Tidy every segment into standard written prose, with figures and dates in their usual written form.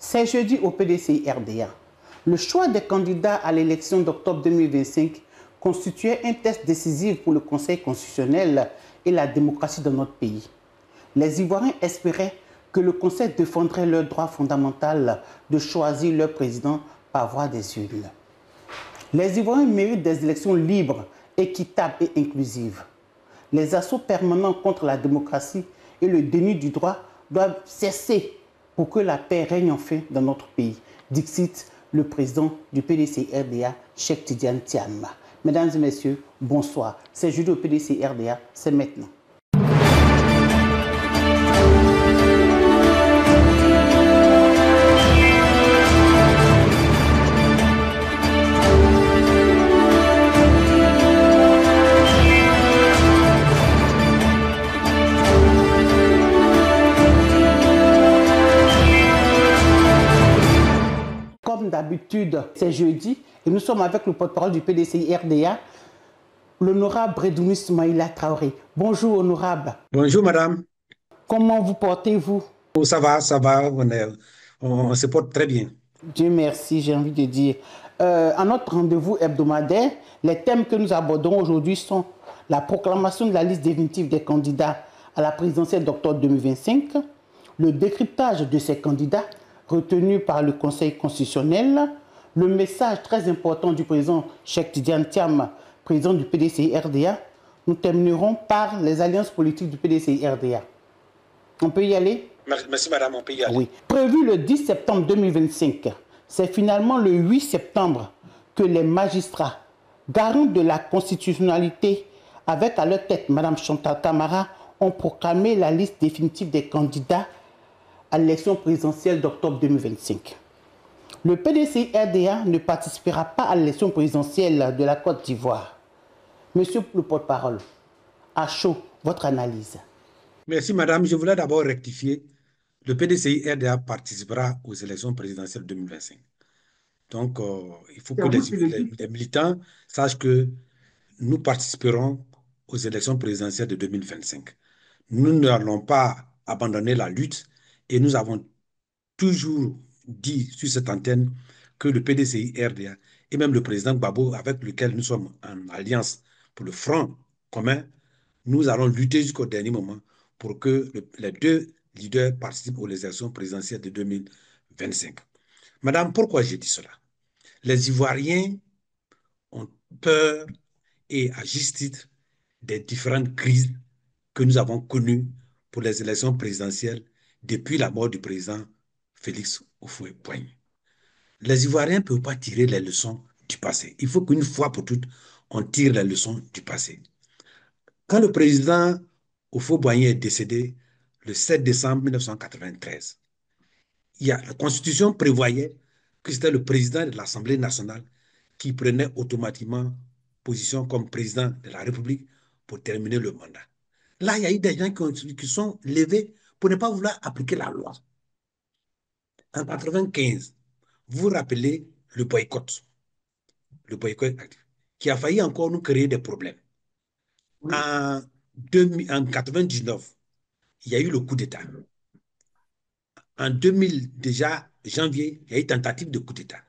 C'est jeudi au PDCI-RDA. Le choix des candidats à l'élection d'octobre 2025 constituait un test décisif pour le Conseil constitutionnel et la démocratie dans notre pays. Les Ivoiriens espéraient que le Conseil défendrait leur droit fondamental de choisir leur président par voie des urnes. Les Ivoiriens méritent des élections libres, équitables et inclusives. Les assauts permanents contre la démocratie et le déni du droit doivent cesser pour que la paix règne enfin dans notre pays. Dixit le président du PDCI-RDA, Cheikh Tidiane Thiam. Mesdames et messieurs, bonsoir. C'est jeudi au PDCI-RDA, c'est maintenant. Comme d'habitude, c'est jeudi et nous sommes avec le porte-parole du PDCI-RDA, l'honorable Bredounis Maïla Traoré. Bonjour, honorable. Bonjour, madame. Comment vous portez-vous? Oh, ça va, on se porte très bien. Dieu merci, j'ai envie de dire. À notre rendez-vous hebdomadaire, les thèmes que nous abordons aujourd'hui sont la proclamation de la liste définitive des candidats à la présidentielle d'octobre 2025, le décryptage de ces candidats retenus par le Conseil constitutionnel, le message très important du président Cheikh Tidiane Thiam, président du PDCI-RDA. Nous terminerons par les alliances politiques du PDCI-RDA. On peut y aller? Merci, madame, on peut y aller. Oui. Prévu le 10 septembre 2025, c'est finalement le 8 septembre que les magistrats, garants de la constitutionnalité, avec à leur tête Mme Chantal Camara, ont proclamé la liste définitive des candidats à l'élection présidentielle d'octobre 2025. Le PDCI-RDA ne participera pas à l'élection présidentielle de la Côte d'Ivoire. Monsieur le porte-parole, à chaud, votre analyse. Merci, madame. Je voulais d'abord rectifier. Le PDCI-RDA participera aux élections présidentielles 2025. Donc, il faut que les militants sachent que nous participerons aux élections présidentielles de 2025. Nous n'allons pas abandonner la lutte et nous avons toujours dit sur cette antenne que le PDCI-RDA et même le président Gbagbo, avec lequel nous sommes en alliance pour le front commun, nous allons lutter jusqu'au dernier moment pour que les deux leaders participent aux élections présidentielles de 2025. Madame, pourquoi j'ai dit cela? Les Ivoiriens ont peur et à juste titre des différentes crises que nous avons connues pour les élections présidentielles depuis la mort du président Félix Houphouët-Boigny. Les Ivoiriens ne peuvent pas tirer les leçons du passé. Il faut qu'une fois pour toutes, on tire les leçons du passé. Quand le président Houphouët-Boigny est décédé le 7 décembre 1993, la Constitution prévoyait que c'était le président de l'Assemblée nationale qui prenait automatiquement position comme président de la République pour terminer le mandat. Là, il y a eu des gens qui sont levés pour ne pas vouloir appliquer la loi. En 1995, vous vous rappelez le boycott actif, qui a failli encore nous créer des problèmes. En 1999, il y a eu le coup d'État. En 2000, déjà, janvier, il y a eu tentative de coup d'État.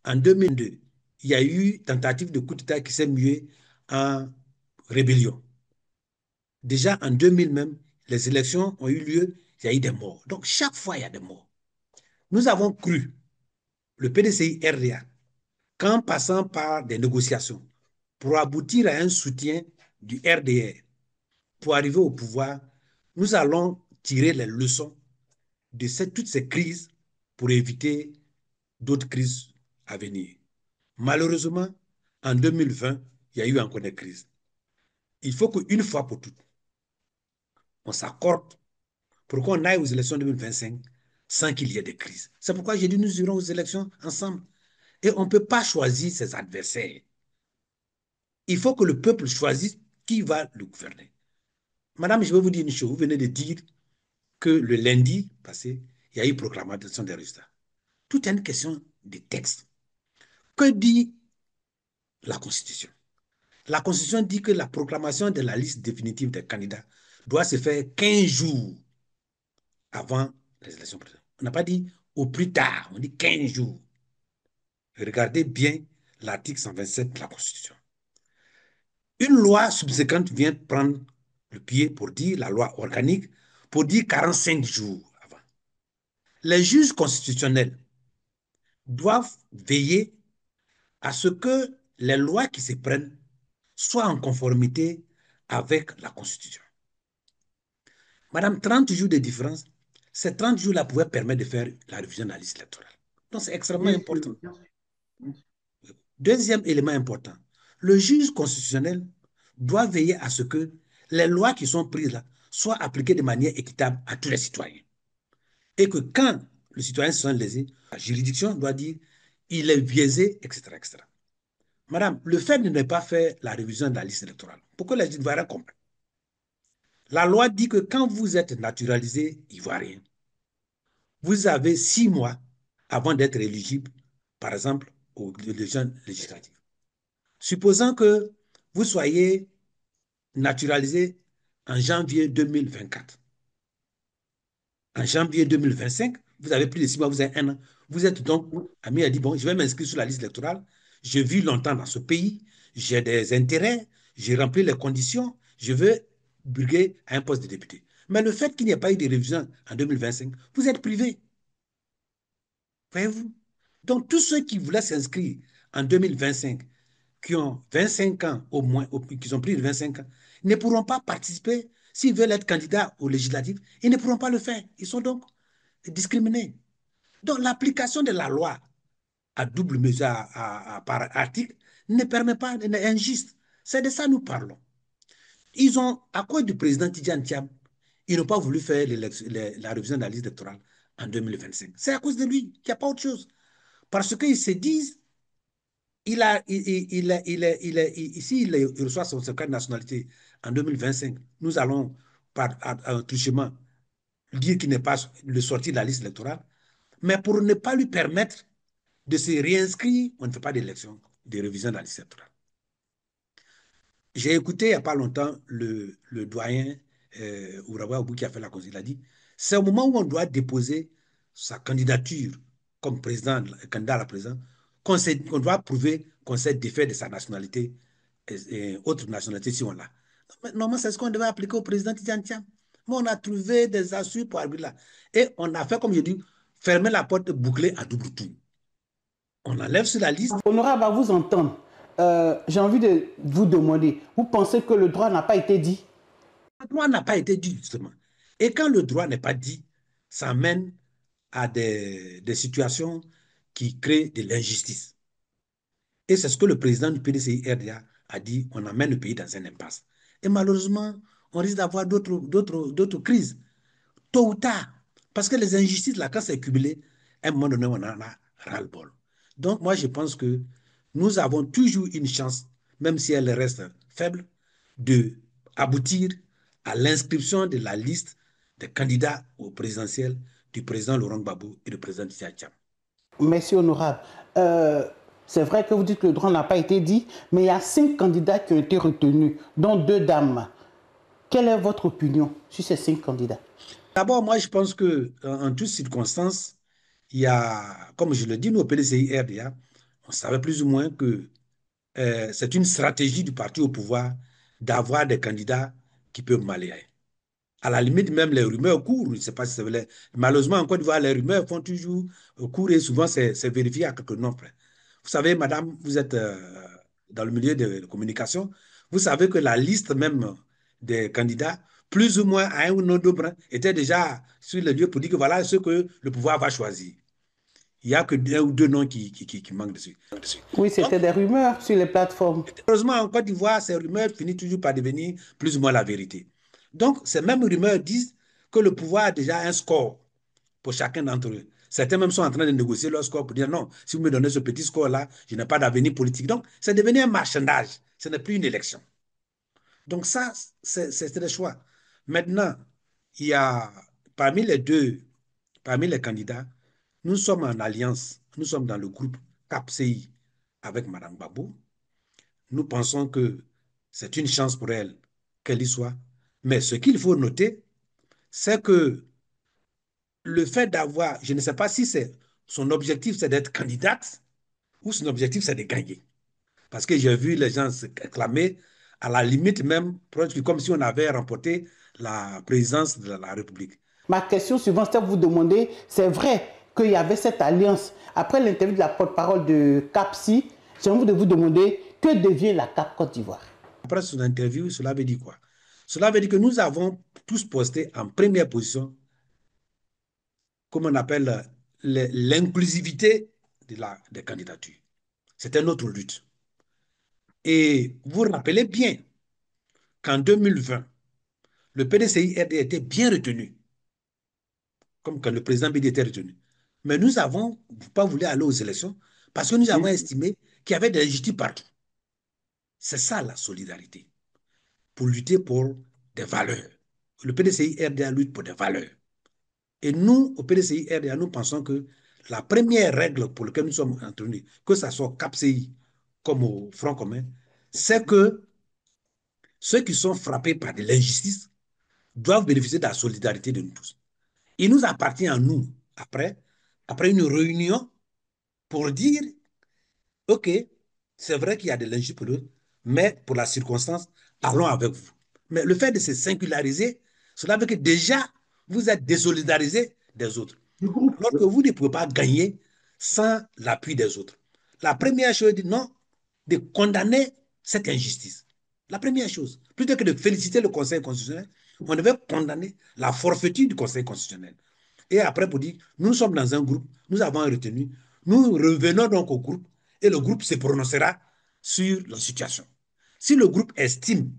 En 2002, il y a eu tentative de coup d'État qui s'est muée en rébellion. Déjà en 2000 même, les élections ont eu lieu, il y a eu des morts. Donc chaque fois, il y a des morts. Nous avons cru, le PDCI-RDA, qu'en passant par des négociations pour aboutir à un soutien du RDR, pour arriver au pouvoir, nous allons tirer les leçons de toutes ces crises pour éviter d'autres crises à venir. Malheureusement, en 2020, il y a eu encore des crises. Il faut qu'une fois pour toutes, on s'accorde pour qu'on aille aux élections 2025 sans qu'il y ait de crise. C'est pourquoi j'ai dit nous irons aux élections ensemble. Et on ne peut pas choisir ses adversaires. Il faut que le peuple choisisse qui va le gouverner. Madame, je vais vous dire une chose. Vous venez de dire que le lundi passé, il y a eu proclamation des résultats. Tout est une question de texte. Que dit la Constitution? La Constitution dit que la proclamation de la liste définitive des candidats doit se faire 15 jours avant les élections présidentielles. On n'a pas dit au plus tard, on dit 15 jours. Regardez bien l'article 127 de la Constitution. Une loi subséquente vient prendre le pied pour dire, la loi organique, pour dire 45 jours avant. Les juges constitutionnels doivent veiller à ce que les lois qui se prennent soient en conformité avec la Constitution. Madame, 30 jours de différence, ces 30 jours-là pouvaient permettre de faire la révision de la liste électorale. Donc, c'est extrêmement Bien sûr, important. bien sûr, bien sûr. Deuxième élément important, le juge constitutionnel doit veiller à ce que les lois qui sont prises là soient appliquées de manière équitable à tous les citoyens. Et que quand le citoyen se sent lésé, la juridiction doit dire il est biaisé, etc., etc. Madame, le fait de ne pas faire la révision de la liste électorale, pourquoi les Ivoiriens comprennent? La loi dit que quand vous êtes naturalisé ivoirien, vous avez 6 mois avant d'être éligible, par exemple, aux élections législatives. Supposons que vous soyez naturalisé en janvier 2024. En janvier 2025, vous avez plus de 6 mois, vous avez un an. Vous êtes donc, Oui. Ami a dit, bon, je vais m'inscrire sur la liste électorale. Je vis longtemps dans ce pays, j'ai des intérêts, j'ai rempli les conditions, je veux briguer à un poste de député. Mais le fait qu'il n'y ait pas eu de révision en 2025, vous êtes privé. Voyez-vous? Donc, tous ceux qui voulaient s'inscrire en 2025, qui ont 25 ans au moins, qui ont plus de 25 ans, ne pourront pas participer. S'ils veulent être candidats aux législatives, ils ne pourront pas le faire. Ils sont donc discriminés. Donc, l'application de la loi à double mesure, par article, ne permet pas, est injuste. C'est de ça que nous parlons. Ils ont, à cause du président Tidjane Thiam, ils n'ont pas voulu faire la révision de la liste électorale en 2025. C'est à cause de lui, il n'y a pas autre chose. Parce qu'ils se disent, ici, il reçoit son certificat de nationalité en 2025. Nous allons, par un truchement, dire qu'il n'est pas le sorti de la liste électorale. Mais pour ne pas lui permettre de se réinscrire, on ne fait pas d'élection, de révision de la liste électorale. J'ai écouté il n'y a pas longtemps le doyen Ourawa Obou qui a fait la cause. Il a dit c'est au moment où on doit déposer sa candidature comme président, candidat à la présidence, qu'on doit prouver qu'on s'est défait de sa nationalité et autre nationalité si on l'a. Normalement, c'est ce qu'on devait appliquer au président Tidjane Thiam. Mais on a trouvé des assures pour arriver là. Et on a fait, comme je dis, fermer la porte bouclée à double tour. On enlève sur la liste. Honorable, à vous entendre, j'ai envie de vous demander, vous pensez que le droit n'a pas été dit? Le droit n'a pas été dit, justement. Et quand le droit n'est pas dit, ça mène à des situations qui créent de l'injustice. Et c'est ce que le président du PDCI-RDA a dit, on amène le pays dans une impasse. Et malheureusement, on risque d'avoir d'autres crises, tôt ou tard. Parce que les injustices, là, quand c'est cumulé, à un moment donné, on en a ras-le-bol. Donc, moi, je pense que nous avons toujours une chance, même si elle reste faible, de aboutir à l'inscription de la liste des candidats au présidentiel du président Laurent Gbagbo et du président Issa Thiam. Merci, honorable. C'est vrai que vous dites que le droit n'a pas été dit, mais il y a 5 candidats qui ont été retenus, dont 2 dames. Quelle est votre opinion sur ces 5 candidats? D'abord, moi, je pense que en toutes circonstances, il y a, comme je le dis, nous, au PDCI-RDA, on savait plus ou moins que c'est une stratégie du parti au pouvoir d'avoir des candidats qui peuvent malayer. À la limite, même les rumeurs courent. Je ne sais pas si c'est vrai. Malheureusement, en Côte d'Ivoire, les rumeurs font toujours courir et souvent, c'est vérifié à quelques noms près. Vous savez, madame, vous êtes dans le milieu de communication. Vous savez que la liste même des candidats, plus ou moins à un ou deux brins, était déjà sur le lieu pour dire que voilà ce que le pouvoir va choisir. Il n'y a que 1 ou 2 noms qui manquent dessus. Oui, Donc, c'était des rumeurs sur les plateformes. heureusement, en Côte d'Ivoire, ces rumeurs finissent toujours par devenir plus ou moins la vérité. Donc, ces mêmes rumeurs disent que le pouvoir a déjà un score pour chacun d'entre eux. Certains même sont en train de négocier leur score pour dire non, si vous me donnez ce petit score-là, je n'ai pas d'avenir politique. Donc, c'est devenu un marchandage. Ce n'est plus une élection. Donc, ça, c'est le choix. Maintenant, il y a parmi les candidats, nous sommes en alliance, nous sommes dans le groupe CAPCI avec Mme Babou. Nous pensons que c'est une chance pour elle qu'elle y soit. Mais ce qu'il faut noter, c'est que le fait d'avoir, je ne sais pas si c'est son objectif, c'est d'être candidate ou son objectif, c'est de gagner. Parce que j'ai vu les gens se clamer, à la limite même, comme si on avait remporté la présidence de la République. Ma question suivante, c'est vous demander, c'est vrai qu'il y avait cette alliance. Après l'interview de la porte-parole de CAPSI, j'ai envie de vous demander que devient la CAP Côte d'Ivoire. Après son interview, cela veut dire quoi? Cela veut dire que nous avons tous posté en première position, comme on appelle l'inclusivité des candidatures. C'était notre lutte. Et vous vous rappelez bien qu'en 2020, le PDCI-RD était bien retenu, comme quand le président BD était retenu. Mais nous n'avons pas voulu aller aux élections parce que nous avons estimé qu'il y avait des injustices partout. C'est ça la solidarité, pour lutter pour des valeurs. Le PDCI-RDA lutte pour des valeurs. Et nous, au PDCI-RDA, nous pensons que la première règle pour laquelle nous sommes entenus, que ce soit au CAPCI comme au Front commun, c'est que ceux qui sont frappés par de l'injustice doivent bénéficier de la solidarité de nous tous. Il nous appartient à nous, après une réunion, pour dire, OK, c'est vrai qu'il y a de l'injustice pour eux, mais pour la circonstance, allons avec vous. Mais le fait de se singulariser, cela veut dire que déjà, vous êtes désolidarisé des autres. Alors que vous ne pouvez pas gagner sans l'appui des autres. La première chose, non, de condamner cette injustice. La première chose, plutôt que de féliciter le Conseil constitutionnel, on devait condamner la forfaiture du Conseil constitutionnel. Et après, pour dire, nous sommes dans un groupe, nous avons retenu, nous revenons donc au groupe et le groupe se prononcera sur la situation. Si le groupe estime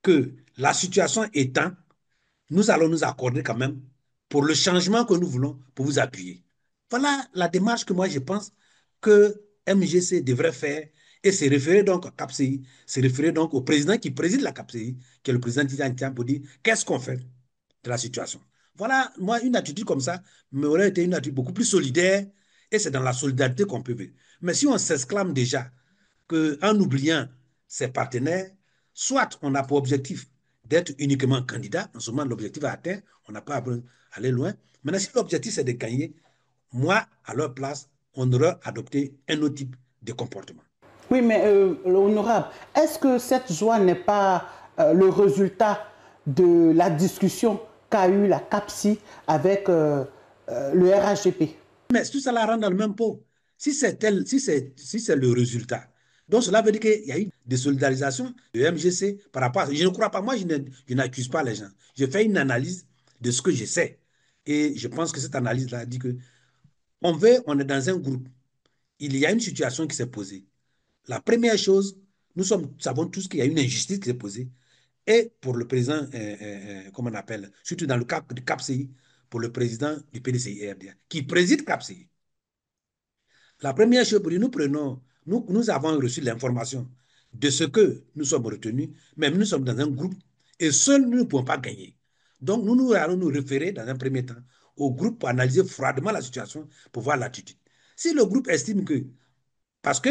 que la situation étant, nous allons nous accorder quand même pour le changement que nous voulons, pour vous appuyer. Voilà la démarche que moi je pense que MGC devrait faire et se référer donc à CAPCI, se référer donc au président qui préside la CAPCI, qui est le président Tidiane Tiam, pour dire qu'est-ce qu'on fait de la situation. Voilà, moi, une attitude comme ça m'aurait été une attitude beaucoup plus solidaire et c'est dans la solidarité qu'on peut vivre. Mais si on s'exclame déjà qu'en oubliant ses partenaires, soit on a pour objectif d'être uniquement candidat, en ce moment l'objectif est atteint, on n'a pas à aller loin. Maintenant, si l'objectif c'est de gagner, moi, à leur place, on aurait adopté un autre type de comportement. Oui, mais honorable, est-ce que cette joie n'est pas le résultat de la discussion qu'a eu la CAPSI avec le RHDP? Mais tout ça la rend dans le même pot. Si c'est le résultat, donc cela veut dire qu'il y a eu des solidarisations de MGC par rapport à ça. Je ne crois pas, moi je n'accuse pas les gens. Je fais une analyse de ce que je sais. Et je pense que cette analyse-là dit que on est dans un groupe. Il y a une situation qui s'est posée. La première chose, savons tous qu'il y a une injustice qui s'est posée. Et pour le président, comment on appelle, surtout dans le cas du CAPCI, pour le président du PDCI-RDA, qui préside CAPCI. La première chose, nous avons reçu l'information de ce que nous sommes retenus, mais nous sommes dans un groupe et seuls nous ne pouvons pas gagner. Donc, nous allons nous référer dans un premier temps au groupe pour analyser froidement la situation, pour voir l'attitude. Si le groupe estime que, parce que,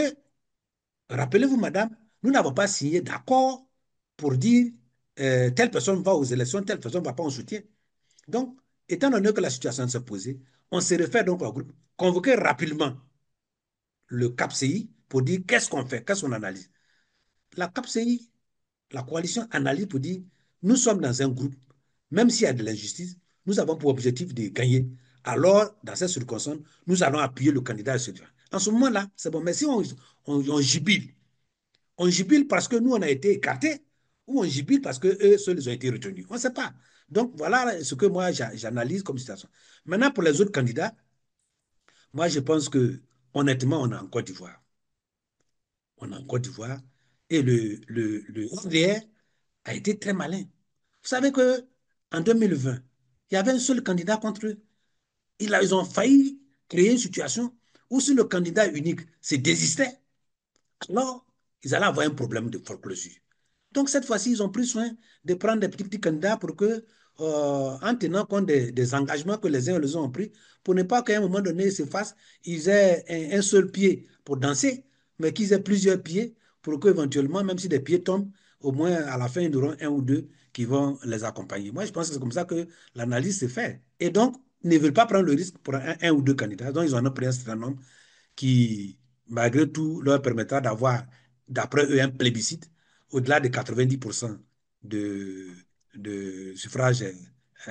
rappelez-vous, madame, nous n'avons pas signé d'accord pour dire telle personne va aux élections, telle personne ne va pas en soutien. Donc, étant donné que la situation s'est posée, on se réfère donc au groupe, convoquer rapidement le CAPCI pour dire qu'est-ce qu'on fait, qu'est-ce qu'on analyse. La CAPCI, la coalition analyse pour dire nous sommes dans un groupe, même s'il y a de l'injustice, nous avons pour objectif de gagner. Alors, dans cette circonstance, nous allons appuyer le candidat. En ce moment-là, c'est bon. Mais si on jubile parce que nous, on a été écartés, ou on jubile parce qu'eux seuls ont été retenus. On ne sait pas. Donc, voilà ce que moi, j'analyse comme situation. Maintenant, pour les autres candidats, moi, je pense que, honnêtement, on est en Côte d'Ivoire. On est en Côte d'Ivoire. Et le RDR a été très malin. Vous savez qu'en 2020, il y avait un seul candidat contre eux. Ils ont failli créer une situation où si le candidat unique se désistait, alors ils allaient avoir un problème de foreclosure. Donc cette fois-ci, ils ont pris soin de prendre des petits candidats pour que, en tenant compte des engagements que les uns et les autres ont pris, pour ne pas qu'à un moment donné, ils se fassent, ils aient un seul pied pour danser, mais qu'ils aient plusieurs pieds pour qu'éventuellement, même si des pieds tombent, au moins à la fin, ils auront un ou deux qui vont les accompagner. Moi, je pense que c'est comme ça que l'analyse se fait. Et donc, ne veulent pas prendre le risque pour un ou deux candidats. Donc, ils en ont pris un certain nombre qui, malgré tout, leur permettra d'avoir, d'après eux, un plébiscite au-delà de 90% de, de suffrages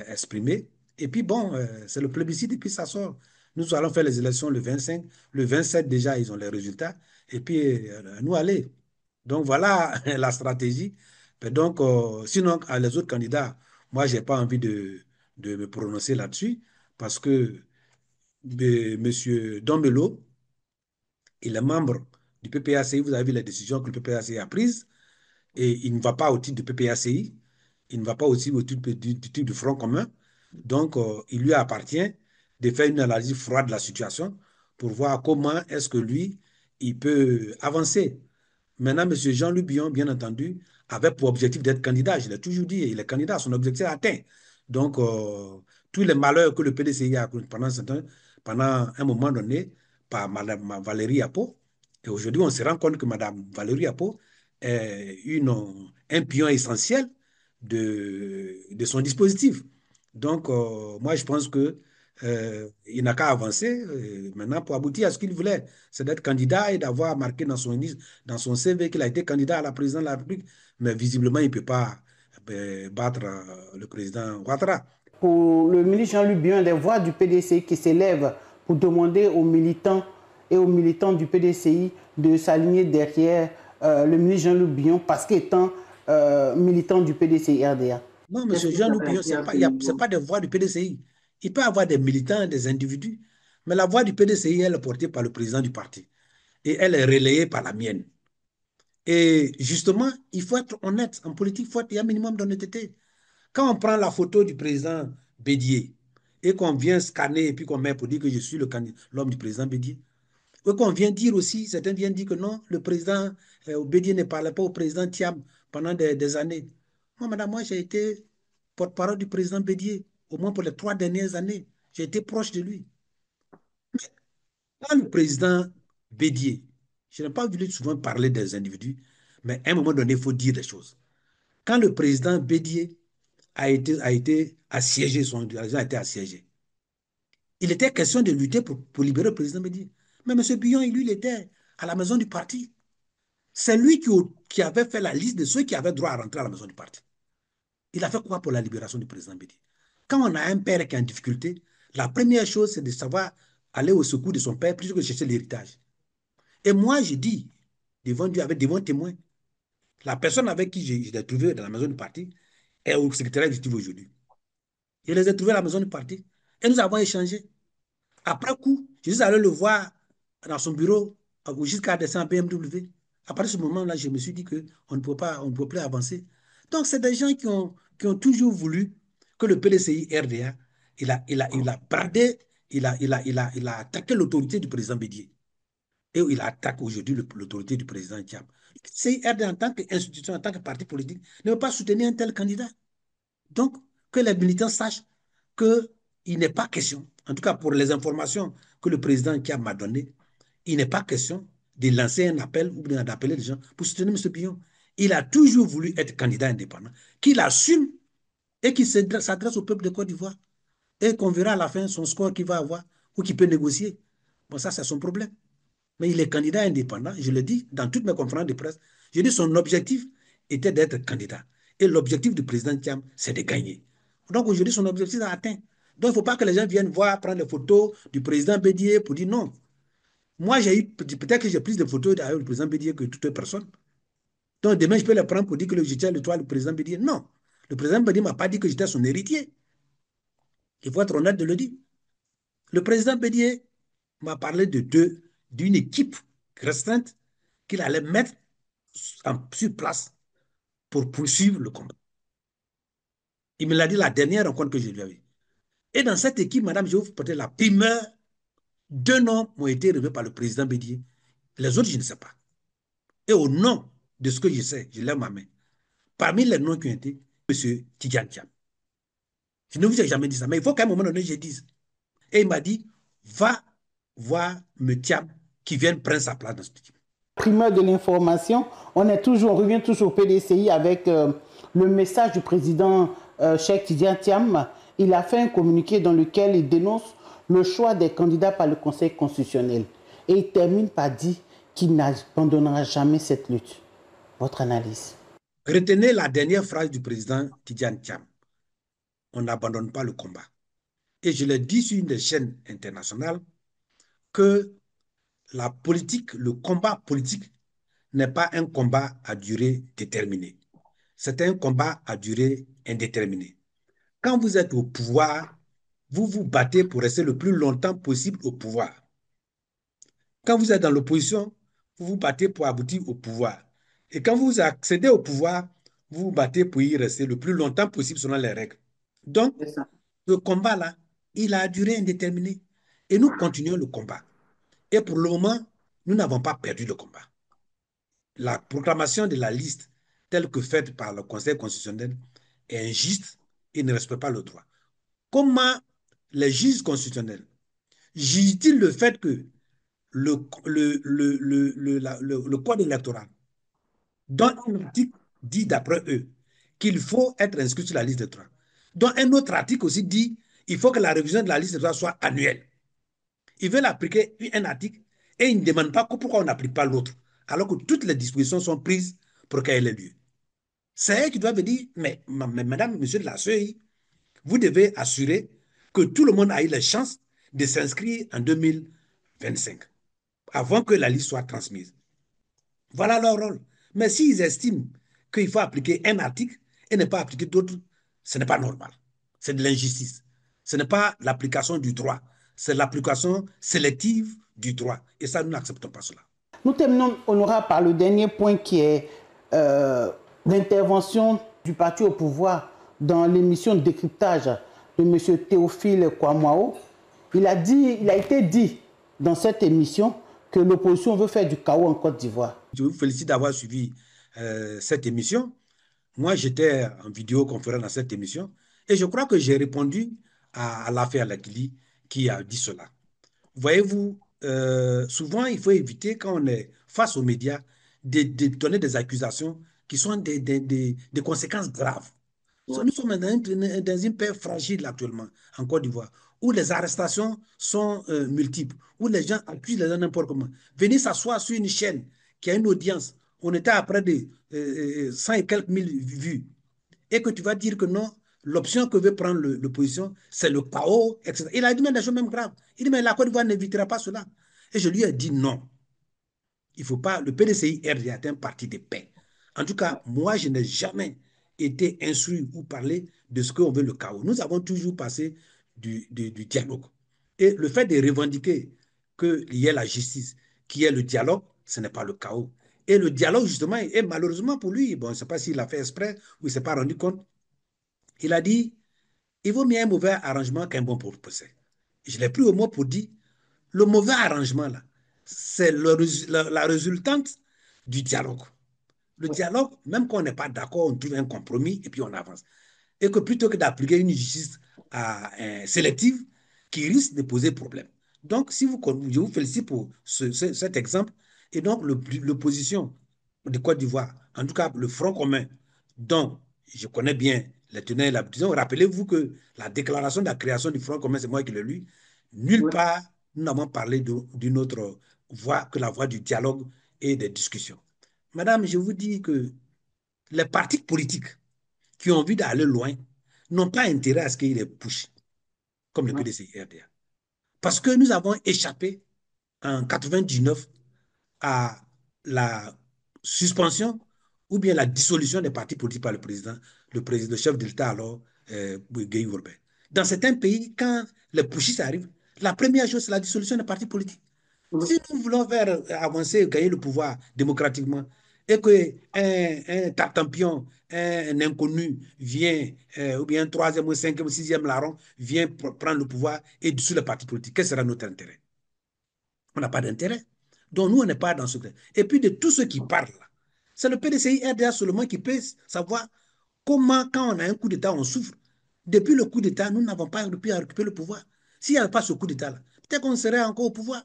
exprimés. Et puis, bon, c'est le plébiscite et puis ça sort. Nous allons faire les élections le 25. Le 27, déjà, ils ont les résultats. Et puis, nous, allez. Donc, voilà la stratégie. Mais donc, sinon, les autres candidats, moi, je n'ai pas envie de me prononcer là-dessus parce que M. Dombelo, il est membre du PPACI. Vous avez vu les décisions que le PPACI a prises et il ne va pas au titre du PPACI, il ne va pas aussi au titre du titre du Front commun. Donc, il lui appartient de faire une analyse froide de la situation pour voir comment est-ce que lui, il peut avancer. Maintenant, M. Jean-Louis Billon, bien entendu, avait pour objectif d'être candidat. Je l'ai toujours dit, il est candidat, son objectif est atteint. Donc, tous les malheurs que le PDCI a pendant un moment donné par Mme Valérie Apo, et aujourd'hui, on se rend compte que Mme Valérie Apo est un pion essentiel de son dispositif. Donc, moi, je pense que il n'a qu'à avancer maintenant pour aboutir à ce qu'il voulait, c'est d'être candidat et d'avoir marqué dans son CV qu'il a été candidat à la présidence de la République. Mais visiblement, il ne peut pas battre le président Ouattara. Pour le ministre Jean-Luc Billon, des voix du PDCI qui s'élèvent pour demander aux militants et aux militants du PDCI de s'aligner derrière le ministre Jean-Luc Billon parce qu'étant militant du PDCI RDA. Non, M. Jean-Loup Billon, ce n'est pas des voix du PDCI. Il peut y avoir des militants, des individus, mais la voix du PDCI, elle est portée par le président du parti. Et elle est relayée par la mienne. Et justement, il faut être honnête. En politique, il y a un minimum d'honnêteté. Quand on prend la photo du président Bédier et qu'on vient scanner et puis qu'on met pour dire que je suis l'homme du président Bédier, et qu'on vient dire aussi, certains viennent dire que non, le président Bédier ne parlait pas au président Thiam pendant des années. Moi, madame, moi, j'ai été porte-parole du président Bédier, au moins pour les 3 dernières années. J'ai été proche de lui. Quand le président Bédier, je n'ai pas voulu souvent parler des individus, mais à un moment donné, il faut dire des choses. Quand le président Bédier a été assiégé, son dirigeant a été assiégé, il était question de lutter pour libérer le président Bédier. Mais M. Billon, lui, il était à la maison du parti. C'est lui qui avait fait la liste de ceux qui avaient droit à rentrer à la maison du parti. Il a fait quoi pour la libération du président Bédier? Quand on a un père qui est en difficulté, la première chose, c'est de savoir aller au secours de son père plutôt que de chercher l'héritage. Et moi, je dis, devant Dieu, devant témoin, la personne avec qui je l'ai trouvé dans la maison du parti est au secrétariat exécutif aujourd'hui. Je les ai trouvés à la maison du parti et nous avons échangé. Après coup, je suis allé le voir dans son bureau jusqu'à descendre en BMW. À partir de ce moment-là, je me suis dit qu'on ne peut plus avancer. Donc, c'est des gens qui ont toujours voulu que le PDCI RDA, il a bradé, il a attaqué l'autorité du président Bédier. Et il attaque aujourd'hui l'autorité du président Thiam. Le PDCI RDA, en tant qu'institution, en tant que parti politique, ne veut pas soutenir un tel candidat. Donc, que les militants sachent qu'il n'est pas question, en tout cas pour les informations que le président qui m'a données, il n'est pas question de lancer un appel ou d'appeler les gens pour soutenir M. Billon. Il a toujours voulu être candidat indépendant, qu'il assume et qu'il s'adresse au peuple de Côte d'Ivoire et qu'on verra à la fin son score qu'il va avoir ou qu'il peut négocier. Bon, ça, c'est son problème. Mais il est candidat indépendant, je le dis dans toutes mes conférences de presse. Je dis son objectif était d'être candidat. Et l'objectif du président Thiam, c'est de gagner. Donc aujourd'hui, son objectif est atteint. Donc il ne faut pas que les gens viennent voir, prendre les photos du président Bédier pour dire non. Moi, peut-être que j'ai plus de photos du président Bédier que toute personne. Donc demain, je peux les prendre pour dire que j'étais le président Bédier. Non. Le président Bédier ne m'a pas dit que j'étais son héritier. Il faut être honnête de le dire. Le président Bédier m'a parlé d'une équipe restreinte qu'il allait mettre sur place pour poursuivre le combat. Il me l'a dit la dernière rencontre que je lui avais eue. Et dans cette équipe, madame, je vais vous porter la primeur. 2 noms ont été relevés par le président Bédier. Les autres, je ne sais pas. Et au nom de ce que je sais, je lève ma main. Parmi les noms qui ont été, M. Tidjane Thiam. Je ne vous ai jamais dit ça, mais il faut qu'à un moment donné, je dise. Et il m'a dit, va voir M. Thiam qui vienne prendre sa place dans cette équipe. Primeur de l'information, on revient toujours au PDCI avec le message du président Cheikh Tidjane Thiam il a fait un communiqué dans lequel il dénonce le choix des candidats par le Conseil constitutionnel. Et il termine par dire qu'il n'abandonnera jamais cette lutte. Votre analyse? Retenez la dernière phrase du président Tidjane Thiam. On n'abandonne pas le combat. Et je l'ai dit sur une des chaînes internationales que la politique, le combat politique n'est pas un combat à durée déterminée. C'est un combat à durée indéterminée. Quand vous êtes au pouvoir, vous vous battez pour rester le plus longtemps possible au pouvoir. Quand vous êtes dans l'opposition, vous vous battez pour aboutir au pouvoir. Et quand vous accédez au pouvoir, vous vous battez pour y rester le plus longtemps possible selon les règles. Donc, le combat-là, il a duré indéterminée. Et nous continuons le combat. Et pour le moment, nous n'avons pas perdu le combat. La proclamation de la liste telle que faite par le Conseil constitutionnel est injuste et ne respecte pas le droit. Comment les juges constitutionnels jugent-ils le fait que le code électoral, dont un article dit d'après eux qu'il faut être inscrit sur la liste électorale, dont un autre article aussi dit qu'il faut que la révision de la liste électorale soit annuelle. Ils veulent appliquer un article et ils ne demandent pas pourquoi on n'applique pas l'autre, alors que toutes les dispositions sont prises pour qu'elle ait lieu. C'est eux qui doivent dire, mais madame, monsieur de la CEI, vous devez assurer que tout le monde a eu la chance de s'inscrire en 2025, avant que la liste soit transmise. Voilà leur rôle. Mais s'ils estiment qu'il faut appliquer un article et ne pas appliquer d'autres, ce n'est pas normal. C'est de l'injustice. Ce n'est pas l'application du droit, c'est l'application sélective du droit. Et ça, nous n'acceptons pas cela. Nous terminons, Honorable, par le dernier point qui est l'intervention du parti au pouvoir dans l'émission de décryptage de M. Théophile Kouamouo. Il a été dit dans cette émission que l'opposition veut faire du chaos en Côte d'Ivoire. Je vous félicite d'avoir suivi cette émission. Moi, j'étais en vidéoconférence dans cette émission et je crois que j'ai répondu à l'affaire Lakili qui a dit cela. Voyez-vous, souvent, il faut éviter, quand on est face aux médias, de donner des accusations qui sont des conséquences graves. Ouais. Nous sommes dans une paix fragile actuellement en Côte d'Ivoire, où les arrestations sont multiples, où les gens accusent les gens n'importe comment. Venir s'asseoir sur une chaîne qui a une audience, on était à près de 100 et quelques mille vues, et que tu vas dire que non, l'option que veut prendre l'opposition, c'est le chaos, etc. Il a dit même des choses même graves. Il dit, mais la Côte d'Ivoire n'évitera pas cela. Et je lui ai dit non. Il ne faut pas. Le PDCI-RDA est un parti de paix. En tout cas, moi, je n'ai jamais été instruit ou parlé de ce qu'on veut le chaos. Nous avons toujours passé du dialogue. Et le fait de revendiquer qu'il y ait la justice, qu'il y ait le dialogue, ce n'est pas le chaos. Et le dialogue, justement, est malheureusement pour lui, bon, je ne sais pas s'il l'a fait exprès ou il ne s'est pas rendu compte, il a dit, il vaut mieux un mauvais arrangement qu'un bon procès. Je l'ai pris au mot pour dire, le mauvais arrangement, là, c'est la résultante du dialogue. Le dialogue, même quand on n'est pas d'accord, on trouve un compromis et puis on avance. Et que plutôt que d'appliquer une justice sélective qui risque de poser problème. Donc, si vous, je vous félicite pour cet exemple. Et donc, l'opposition de Côte d'Ivoire, en tout cas le Front commun, dont je connais bien les tenants et l'aboutissant. Rappelez-vous que la déclaration de la création du Front commun, c'est moi qui l'ai lu. Nulle part, nous n'avons parlé d'une autre voie que la voie du dialogue et des discussions. Madame, je vous dis que les partis politiques qui ont envie d'aller loin n'ont pas intérêt à ce qu'il y ait des push, comme le PDCI-RDA. Parce que nous avons échappé en 99 à la suspension ou bien la dissolution des partis politiques par le chef de l'État alors, Guy Urbain. Dans certains pays, quand les pushistes arrivent, la première chose, c'est la dissolution des partis politiques. Si nous voulons faire avancer, gagner le pouvoir démocratiquement, et qu'un tartampion, un inconnu vient, ou bien un troisième, ou cinquième, ou sixième larron, vient prendre le pouvoir et dissout le parti politique, quel sera notre intérêt? On n'a pas d'intérêt. Donc nous, on n'est pas dans ce... Et puis de tous ceux qui parlent, c'est le PDCI-RDA seulement qui peut savoir comment, quand on a un coup d'État, on souffre. Depuis le coup d'État, nous n'avons pas pu récupérer le pouvoir. S'il n'y avait pas ce coup d'État-là, peut-être qu'on serait encore au pouvoir.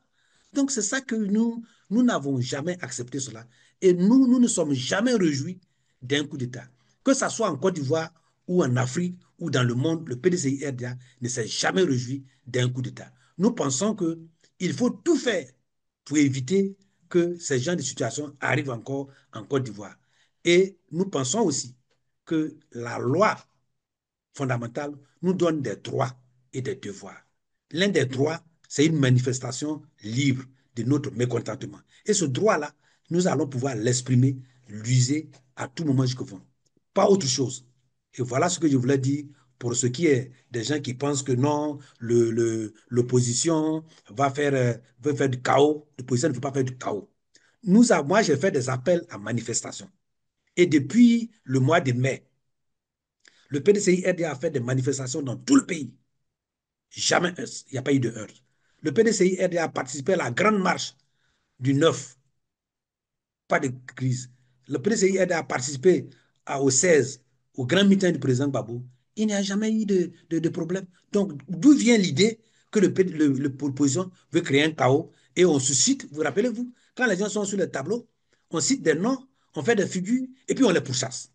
Donc c'est ça que nous n'avons jamais accepté cela. Et nous ne sommes jamais réjouis d'un coup d'État. Que ce soit en Côte d'Ivoire ou en Afrique ou dans le monde, le PDCI-RDA ne s'est jamais réjoui d'un coup d'État. Nous pensons qu'il faut tout faire pour éviter que ces genres de situations arrivent encore en Côte d'Ivoire. Et nous pensons aussi que la loi fondamentale nous donne des droits et des devoirs. L'un des droits, c'est une manifestation libre de notre mécontentement. Et ce droit-là, nous allons pouvoir l'exprimer, l'user à tout moment jusqu'au fond. Pas autre chose. Et voilà ce que je voulais dire pour ce qui est des gens qui pensent que non, l'opposition veut faire du chaos. L'opposition ne veut pas faire du chaos. Moi, j'ai fait des appels à manifestation. Et depuis le mois de mai, le PDCI-RDA a fait des manifestations dans tout le pays. Jamais, il n'y a pas eu de heurts. Le PDCI-RDA a participé à la grande marche du 9, pas de crise. Le PDCI-RDA a participé au 16, au grand meeting du président Gbagbo. Il n'y a jamais eu de problème. Donc, d'où vient l'idée que l'opposition veut créer un chaos et on se cite, vous rappelez-vous, quand les gens sont sur le tableau, on cite des noms, on fait des figures et puis on les pourchasse.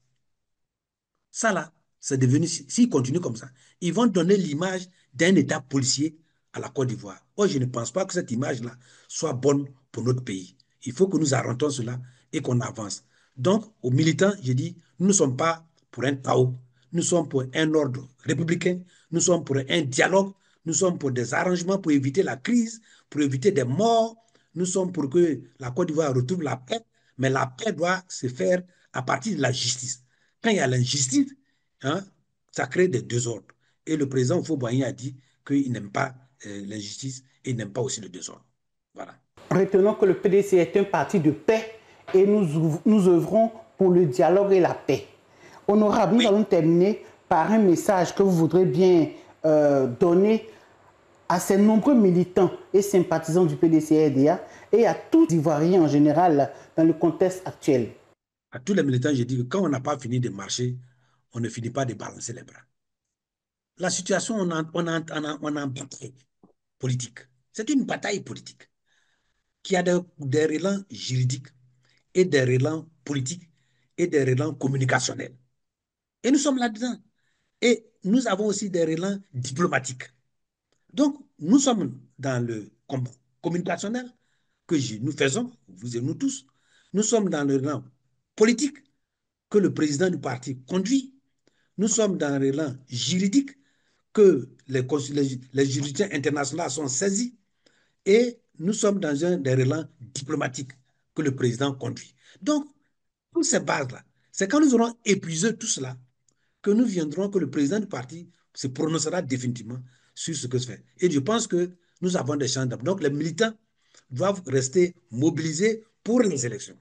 Ça, là, c'est devenu, s'ils continuent comme ça, ils vont donner l'image d'un État policier à la Côte d'Ivoire. Moi, je ne pense pas que cette image-là soit bonne pour notre pays. Il faut que nous arrêtons cela et qu'on avance. Donc, aux militants, je dis, nous ne sommes pas pour un chaos. Nous sommes pour un ordre républicain. Nous sommes pour un dialogue. Nous sommes pour des arrangements pour éviter la crise, pour éviter des morts. Nous sommes pour que la Côte d'Ivoire retrouve la paix. Mais la paix doit se faire à partir de la justice. Quand il y a l'injustice, hein, ça crée des désordres. Et le président Fauboigny a dit qu'il n'aime pas l'injustice et il n'aime pas aussi le désordre. Voilà. Retenons que le PDC est un parti de paix et nous œuvrons pour le dialogue et la paix. Honorable, nous allons terminer par un message que vous voudrez bien donner à ces nombreux militants et sympathisants du PDC-RDA et à tous les Ivoiriens en général dans le contexte actuel. À tous les militants, je dis que quand on n'a pas fini de marcher, on ne finit pas de balancer les bras. La situation, on a une bataille politique. C'est une bataille politique qui a des relents juridiques et des relents politiques et des relents communicationnels. Et nous sommes là-dedans. Et nous avons aussi des relents diplomatiques. Donc, nous sommes dans le combat communicationnel que nous faisons, vous et nous tous. Nous sommes dans le rang politique que le président du parti conduit. Nous sommes dans le rang juridique que les juridictions internationales sont saisies. Et nous sommes dans un des relents diplomatiques que le président conduit. Donc, toutes ces bases-là, c'est quand nous aurons épuisé tout cela que nous viendrons, que le président du parti se prononcera définitivement sur ce que se fait. Et je pense que nous avons des chances. Donc, les militants doivent rester mobilisés pour les élections.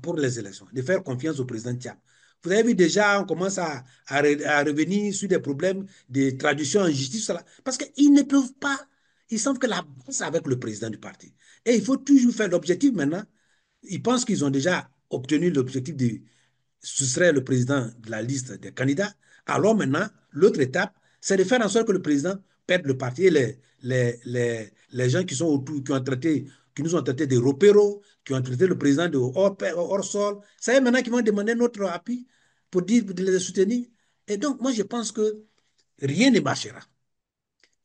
Pour les élections, de faire confiance au président Thiam. Vous avez vu déjà, on commence à revenir sur des problèmes de traduction en justice, parce qu'ils ne peuvent pas, ils sentent que la base avec le président du parti. Et il faut toujours faire l'objectif maintenant. Ils pensent qu'ils ont déjà obtenu l'objectif de soustraire le président de la liste des candidats. Alors maintenant, l'autre étape, c'est de faire en sorte que le président perde le parti et les gens qui sont autour, qui nous ont traité de repéros, qui ont traité le président de hors sol, c'est maintenant qui vont demander notre appui pour dire de les soutenir. Et donc, moi, je pense que rien ne marchera.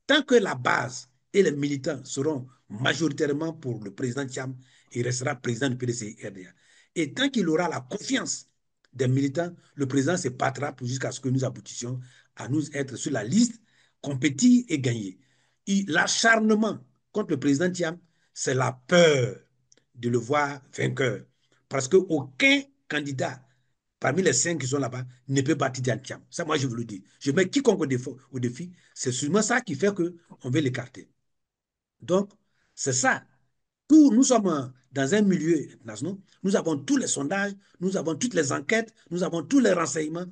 Tant que la base et les militants seront majoritairement pour le président Thiam, il restera président du PDC-RDA. Et tant qu'il aura la confiance des militants, le président se battra jusqu'à ce que nous aboutissions à nous être sur la liste, compétir et gagner. L'acharnement contre le président Thiam, c'est la peur de le voir vainqueur. Parce qu'aucun candidat parmi les 5 qui sont là-bas ne peut battre Diane Thiam. Ça, moi, je vous le dis. Je mets quiconque au défi. C'est seulement ça qui fait qu'on veut l'écarter. Donc, c'est ça. Nous sommes dans un milieu national. Nous avons tous les sondages, nous avons toutes les enquêtes, nous avons tous les renseignements.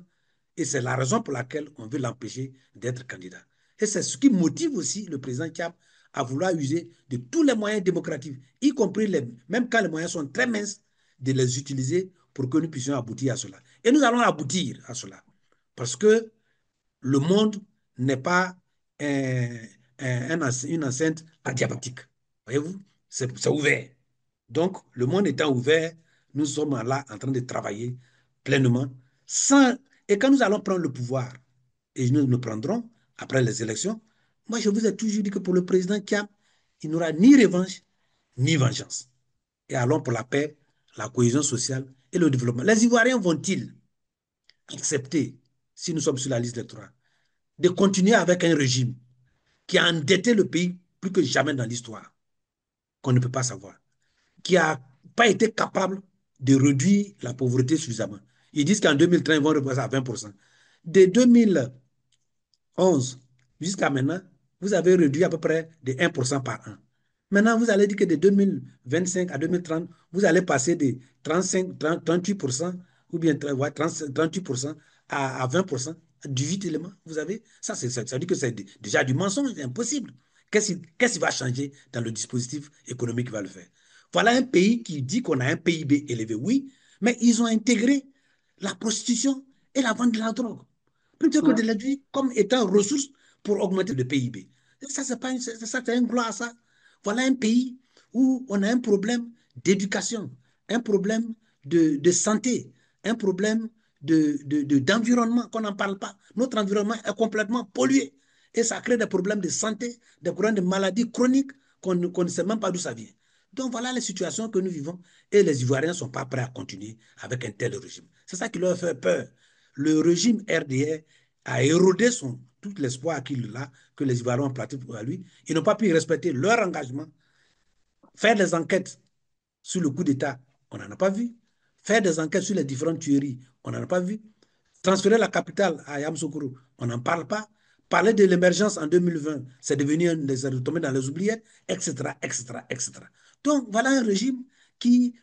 Et c'est la raison pour laquelle on veut l'empêcher d'être candidat. Et c'est ce qui motive aussi le président Thiam à vouloir user de tous les moyens démocratiques, y compris même quand les moyens sont très minces, de les utiliser pour que nous puissions aboutir à cela. Et nous allons aboutir à cela. Parce que le monde n'est pas une enceinte adiabatique. Voyez-vous, c'est ouvert. Donc, le monde étant ouvert, nous sommes là en train de travailler pleinement. Et quand nous allons prendre le pouvoir, et nous nous prendrons après les élections. Moi, je vous ai toujours dit que pour le président Kiam, il n'aura ni revanche, ni vengeance. Et allons pour la paix, la cohésion sociale et le développement. Les Ivoiriens vont-ils accepter, si nous sommes sur la liste des trois, de continuer avec un régime qui a endetté le pays plus que jamais dans l'histoire, qu'on ne peut pas savoir, qui n'a pas été capable de réduire la pauvreté suffisamment. Ils disent qu'en 2030, ils vont repasser à 20%. De 2011 jusqu'à maintenant, vous avez réduit à peu près de 1% par an. Maintenant, vous allez dire que de 2025 à 2030, vous allez passer de 38% ou bien 38% à 20%, 18 éléments. Vous avez ça, ça veut dire que c'est déjà du mensonge, c'est impossible. Qu'est-ce qui va changer dans le dispositif économique qui va le faire? Voilà un pays qui dit qu'on a un PIB élevé, oui, mais ils ont intégré la prostitution et la vente de la drogue plutôt que de l'éduire comme étant ressource pour augmenter le PIB. Ça, c'est un gloire à ça. Voilà un pays où on a un problème d'éducation, un problème de santé, un problème d'environnement qu'on n'en parle pas. Notre environnement est complètement pollué et ça crée des problèmes de santé, des problèmes de maladies chroniques qu'on ne sait même pas d'où ça vient. Donc voilà les situations que nous vivons et les Ivoiriens ne sont pas prêts à continuer avec un tel régime. C'est ça qui leur fait peur. Le régime RDR a érodé tout l'espoir qu'il a, que les Ivoiriens ont pratiqué pour lui. Ils n'ont pas pu respecter leur engagement. Faire des enquêtes sur le coup d'État, on n'en a pas vu. Faire des enquêtes sur les différentes tueries, on n'en a pas vu. Transférer la capitale à Yamoussoukro, on n'en parle pas. Parler de l'émergence en 2020, c'est devenu retombé dans les oubliettes, etc., etc., etc. Donc, voilà un régime qui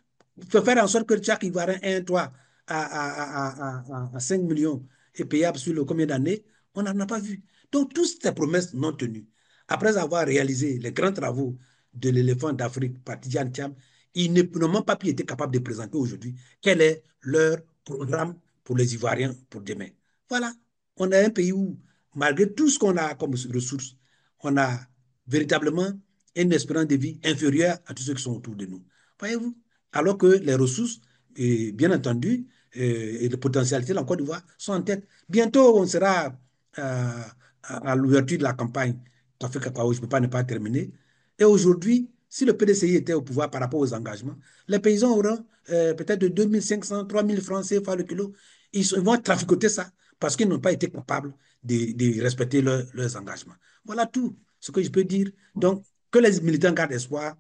peut faire en sorte que chaque Ivoirien ait un toit à 5 millions et payable sur le combien d'années, on n'en a pas vu. Donc, toutes ces promesses non tenues, après avoir réalisé les grands travaux de l'éléphant d'Afrique par Tidjane Thiam, ils n'ont même pas pu être capables de présenter aujourd'hui quel est leur programme pour les Ivoiriens pour demain. Voilà, on a un pays où, malgré tout ce qu'on a comme ressources, on a véritablement une espérance de vie inférieure à tous ceux qui sont autour de nous. Voyez-vous? Alors que les ressources, bien entendu, et les potentialités en Côte d'Ivoire sont en tête. Bientôt, on sera à l'ouverture de la campagne Café Cacao, je ne peux pas ne pas terminer. Et aujourd'hui, si le PDCI était au pouvoir par rapport aux engagements, les paysans auront peut-être de 2500, 3000 francs CFA le kilo. Ils vont traficoter ça parce qu'ils n'ont pas été capables de respecter leurs engagements. Voilà tout ce que je peux dire. Donc, que les militants gardent espoir.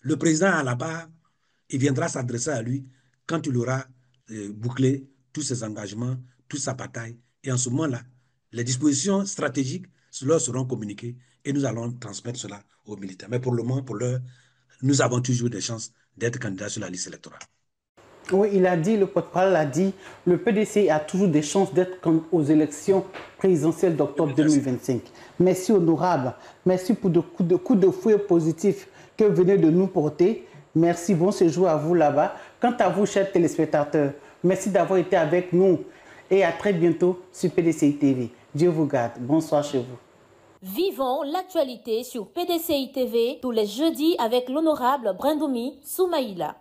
Le président à la barre, il viendra s'adresser à lui quand il aura bouclé tous ses engagements, toute sa bataille. Et en ce moment-là, les dispositions stratégiques leur seront communiquées et nous allons transmettre cela aux militaires. Mais pour le moment, pour l'heure, nous avons toujours des chances d'être candidats sur la liste électorale. Oui, il a dit, le porte-parole a dit, le PDC a toujours des chances d'être aux élections présidentielles d'octobre 2025. Merci honorable, merci pour le coup de fouet positif que vous venez de nous porter. Merci, bon séjour à vous là-bas. Quant à vous, chers téléspectateurs, merci d'avoir été avec nous et à très bientôt sur PDCI TV. Dieu vous garde. Bonsoir chez vous. Vivons l'actualité sur PDCI TV tous les jeudis avec l'honorable Brindoumi Soumaïla.